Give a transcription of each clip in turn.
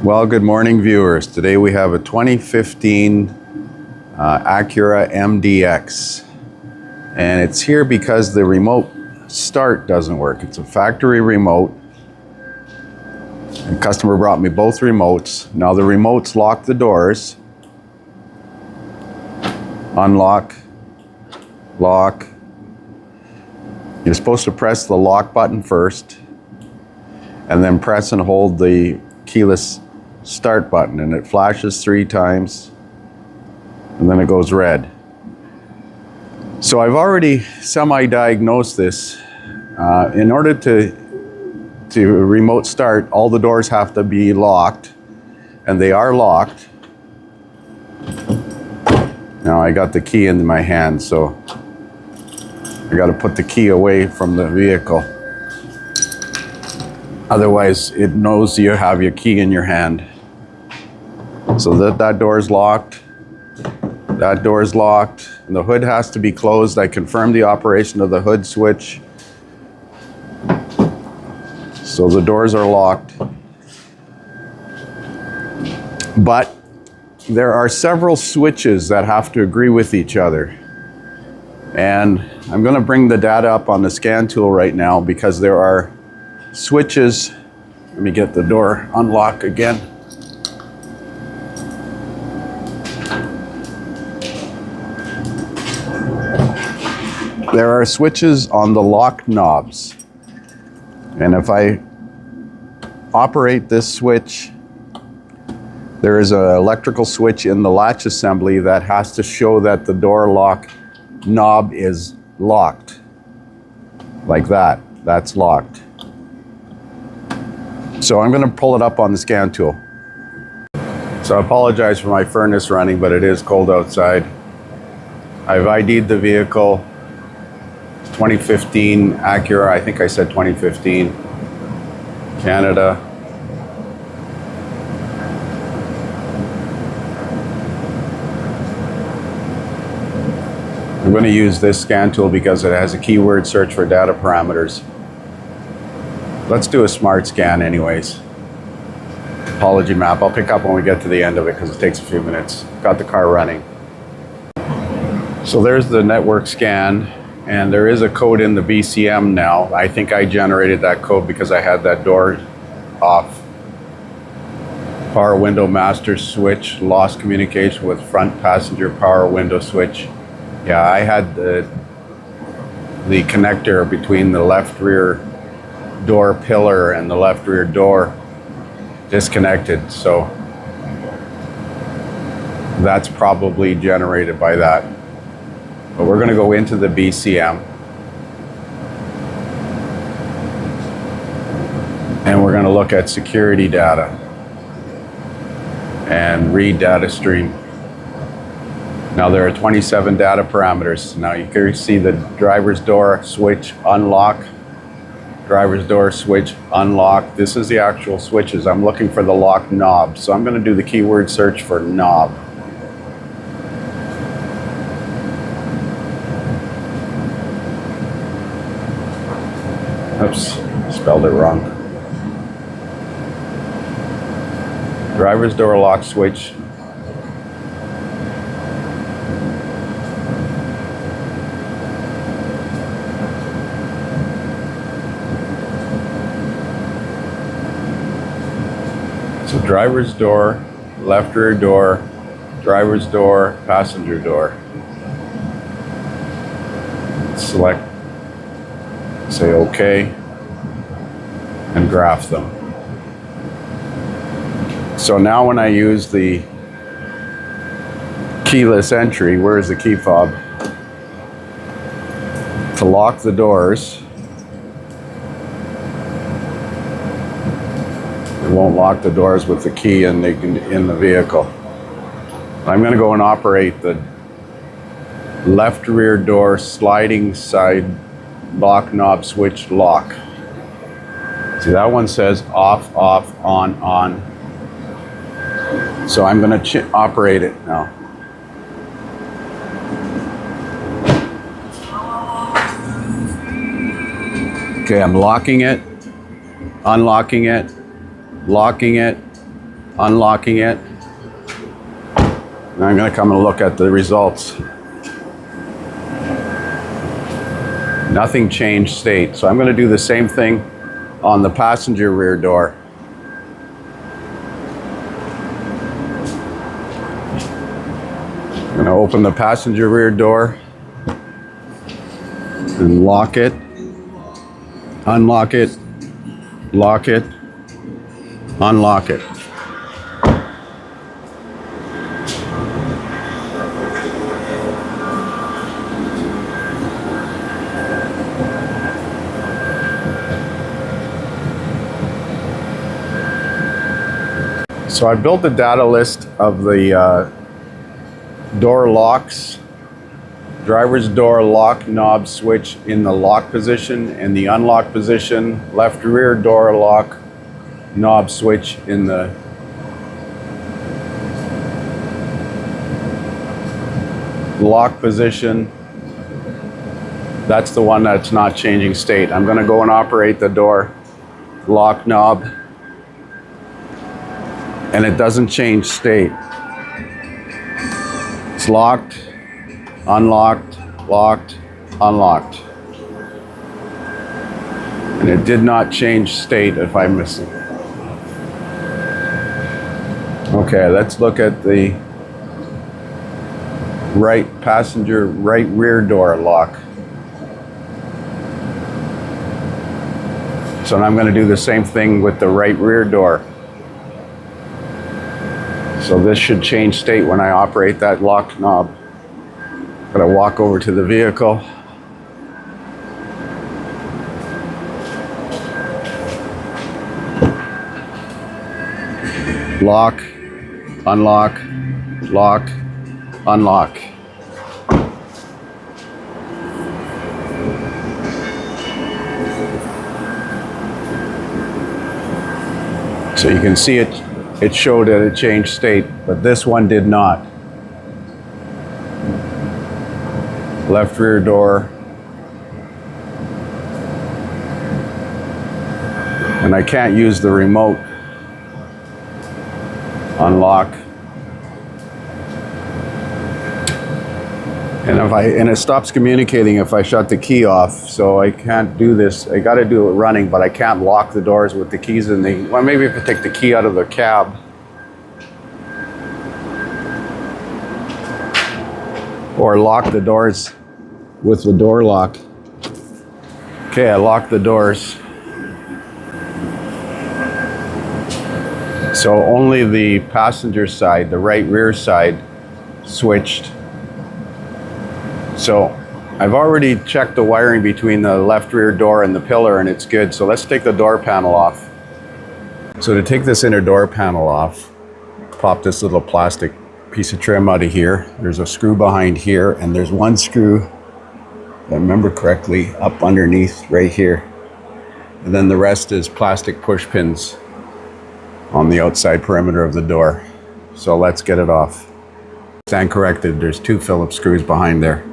Well, good morning, viewers. Today we have a 2015 Acura MDX, and it's here because the remote start doesn't work. It's a factory remote. The customer brought me both remotes. Now the remotes lock the doors, unlock, lock. You're supposed to press the lock button first, and then press and hold the keyless start button, and it flashes 3 times and then it goes red. So I've already semi-diagnosed this. In order to remote start, all the doors have to be locked, and they are locked. Now I got the key in my hand, so I got to put the key away from the vehicle. Otherwise, it knows you have your key in your hand. So that door is locked. That door is locked. And the hood has to be closed. I confirmed the operation of the hood switch. So the doors are locked. But there are several switches that have to agree with each other. And I'm going to bring the data up on the scan tool right now because there are switches. Let me get the door unlocked again. There are switches on the lock knobs, and if I operate this switch, there is an electrical switch in the latch assembly that has to show that the door lock knob is locked. Like that. That's locked. So I'm going to pull it up on the scan tool. So I apologize for my furnace running, but it is cold outside. I've ID'd the vehicle. 2015 Acura, I think I said 2015, Canada. I'm going to use this scan tool because it has a keyword search for data parameters. Let's do a smart scan anyways. Topology map. I'll pick up when we get to the end of it because it takes a few minutes. Got the car running. So there's the network scan, and there is a code in the BCM now. I think I generated that code because I had that door off. Power window master switch, lost communication with front passenger power window switch. Yeah, I had the connector between the left rear door pillar and the left rear door disconnected, so that's probably generated by that. But we're going to go into the BCM and we're going to look at security data and read data stream. Now there are 27 data parameters. Now you can see the driver's door switch unlock, driver's door switch unlock. This is the actual switches. I'm looking for the lock knob, so I'm going to do the keyword search for knob. Oops, spelled it wrong. Driver's door lock switch. So driver's door, left rear door, driver's door, passenger door. Select, say OK, and graph them. So now when I use the keyless entry, where's the key fob? To lock the doors. It won't lock the doors with the key in the vehicle. I'm going to go and operate the left rear door sliding side lock knob switch lock. See, that one says off, off, on. So I'm going to operate it now. Okay, I'm locking it, unlocking it, locking it, unlocking it. And I'm going to come and look at the results. Nothing changed state. So I'm going to do the same thing on the passenger rear door. I'm going to open the passenger rear door and lock it, unlock it, lock it, unlock it. So I built a data list of the door locks, driver's door lock knob switch in the lock position and the unlock position, left rear door lock knob switch in the lock position. That's the one that's not changing state. I'm going to go and operate the door lock knob, and it doesn't change state. It's locked, unlocked, locked, unlocked. And it did not change state if I miss it. Okay, let's look at the right passenger, right rear door lock. So I'm going to do the same thing with the right rear door. So this should change state when I operate that lock knob. I'm going to walk over to the vehicle. Lock, unlock, lock, unlock. So you can see it showed that it changed state, but this one did not. Left rear door. And I can't use the remote. Unlock. And it stops communicating if I shut the key off, so I can't do this. I got to do it running, but I can't lock the doors with the keys in the. Well, maybe if I take the key out of the cab. Or lock the doors with the door lock. Okay, I locked the doors. So only the passenger side, the right rear side, switched. So I've already checked the wiring between the left rear door and the pillar, and it's good. So let's take the door panel off. So to take this inner door panel off, pop this little plastic piece of trim out of here. There's a screw behind here, and there's one screw, if I remember correctly, up underneath right here. And then the rest is plastic push pins on the outside perimeter of the door. So let's get it off. Stand corrected, there's 2 Phillips screws behind there.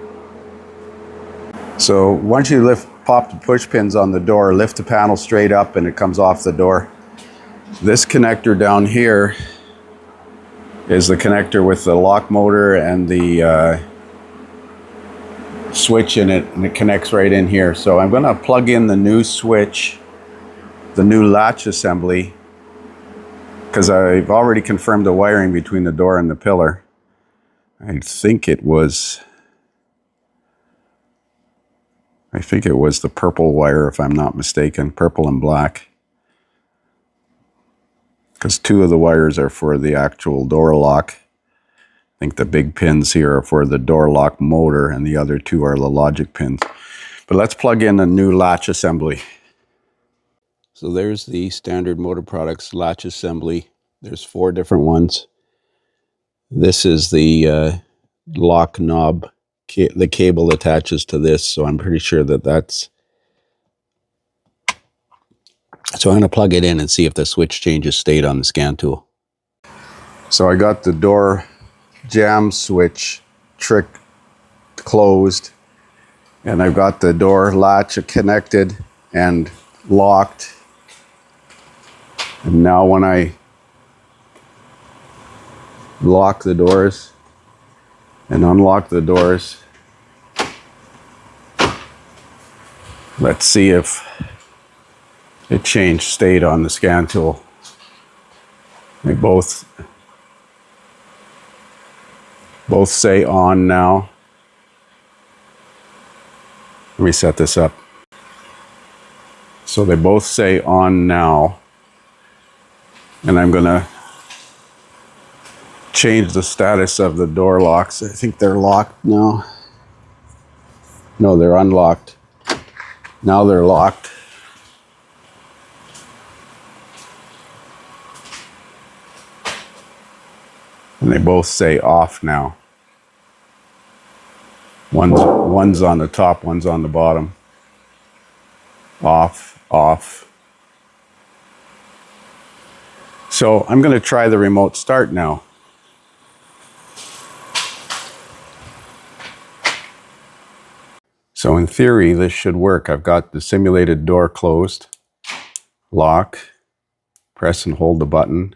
So once you pop the push pins on the door, lift the panel straight up and it comes off the door. This connector down here is the connector with the lock motor and the switch in it, and it connects right in here. So I'm going to plug in the new switch, the new latch assembly, because I've already confirmed the wiring between the door and the pillar. I think it was the purple wire, if I'm not mistaken, purple and black. Because 2 of the wires are for the actual door lock. I think the big pins here are for the door lock motor, and the other 2 are the logic pins. But let's plug in a new latch assembly. So there's the standard Motor Products latch assembly. There's 4 different ones. This is the lock knob. The cable attaches to this, so I'm pretty sure that's. So I'm going to plug it in and see if the switch changes state on the scan tool. So I got the door jam switch trick closed, and I've got the door latch connected and locked. And now when I lock the doors and unlock the doors. Let's see if it changed state on the scan tool. They both say on now. Let me set this up. So they both say on now. And I'm gonna change the status of the door locks. I think they're locked now. No, they're unlocked. Now they're locked. And they both say off now. One's on the top, one's on the bottom. Off, off. So I'm going to try the remote start now. So in theory, this should work. I've got the simulated door closed. Lock. Press and hold the button.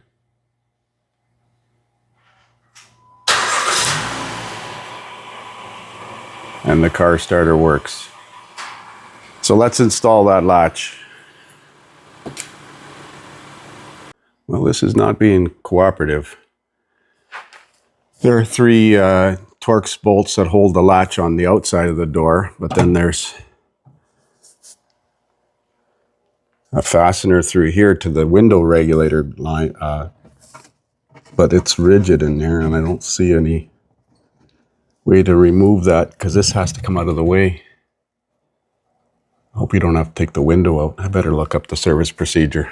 And the car starter works. So let's install that latch. Well, this is not being cooperative. There are 3 Torx bolts that hold the latch on the outside of the door, but then there's a fastener through here to the window regulator line, but it's rigid in there and I don't see any way to remove that because this has to come out of the way. I hope you don't have to take the window out. I better look up the service procedure.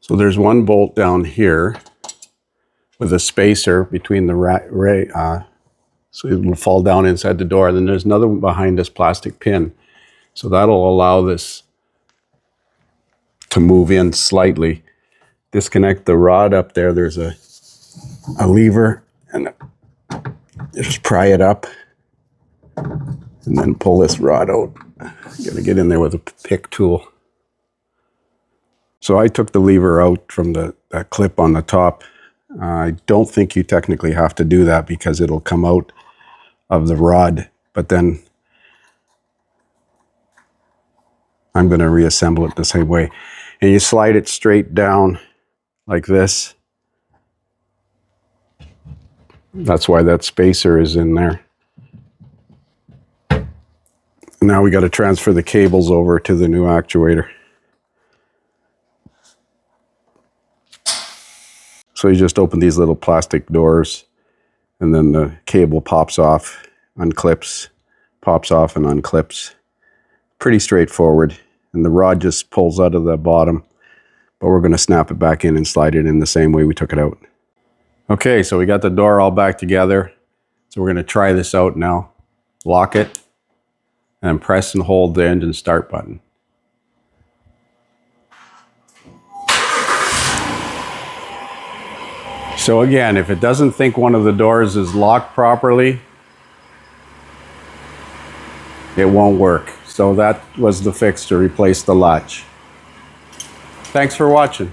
So there's one bolt down here with a spacer between the so it will fall down inside the door. Then there's another one behind this plastic pin. So that'll allow this to move in slightly. Disconnect the rod up there. There's a lever and just pry it up and then pull this rod out. You gotta get in there with a pick tool. So I took the lever out from that clip on the top. I don't think you technically have to do that because it'll come out of the rod, but then I'm going to reassemble it the same way. And you slide it straight down like this. That's why that spacer is in there. Now we got to transfer the cables over to the new actuator. So you just open these little plastic doors and then the cable pops off, unclips, pops off and unclips. Pretty straightforward. And the rod just pulls out of the bottom, but we're going to snap it back in and slide it in the same way we took it out. Okay, so we got the door all back together. So we're going to try this out now. Lock it and press and hold the engine start button. So again, if it doesn't think one of the doors is locked properly, it won't work. So that was the fix to replace the latch. Thanks for watching.